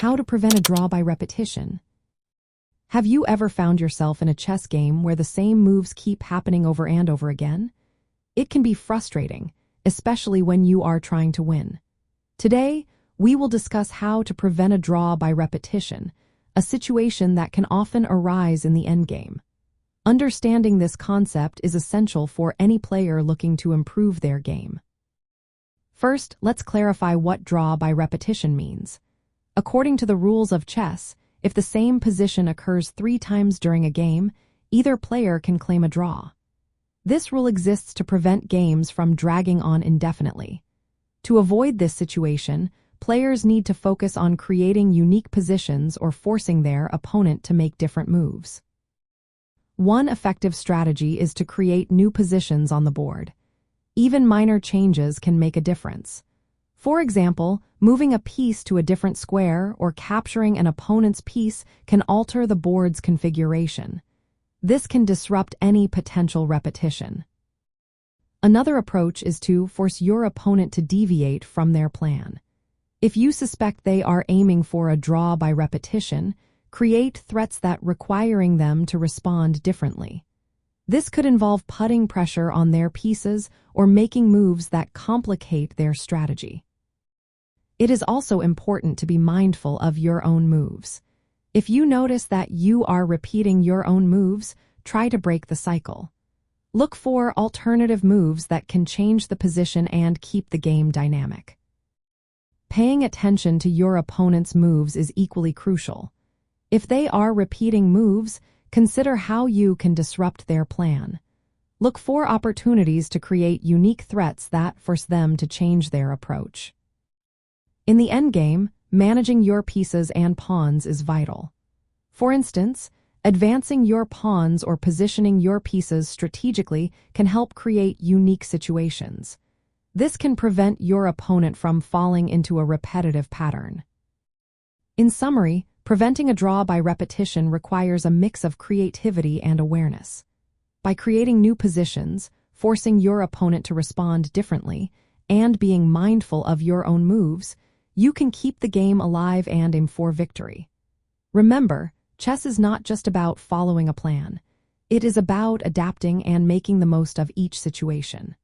How to prevent a draw by repetition. Have you ever found yourself in a chess game where the same moves keep happening over and over again? It can be frustrating, especially when you are trying to win. Today, we will discuss how to prevent a draw by repetition, a situation that can often arise in the endgame. Understanding this concept is essential for any player looking to improve their game. First, let's clarify what draw by repetition means. According to the rules of chess, if the same position occurs 3 times during a game, either player can claim a draw. This rule exists to prevent games from dragging on indefinitely. To avoid this situation, players need to focus on creating unique positions or forcing their opponent to make different moves. One effective strategy is to create new positions on the board. Even minor changes can make a difference. For example, moving a piece to a different square or capturing an opponent's piece can alter the board's configuration. This can disrupt any potential repetition. Another approach is to force your opponent to deviate from their plan. If you suspect they are aiming for a draw by repetition, create threats that requiring them to respond differently. This could involve putting pressure on their pieces or making moves that complicate their strategy. It is also important to be mindful of your own moves. If you notice that you are repeating your own moves, try to break the cycle. Look for alternative moves that can change the position and keep the game dynamic. Paying attention to your opponent's moves is equally crucial. If they are repeating moves, consider how you can disrupt their plan. Look for opportunities to create unique threats that force them to change their approach. In the endgame, managing your pieces and pawns is vital. For instance, advancing your pawns or positioning your pieces strategically can help create unique situations. This can prevent your opponent from falling into a repetitive pattern. In summary, preventing a draw by repetition requires a mix of creativity and awareness. By creating new positions, forcing your opponent to respond differently, and being mindful of your own moves, you can keep the game alive and aim for victory. Remember, chess is not just about following a plan. It is about adapting and making the most of each situation.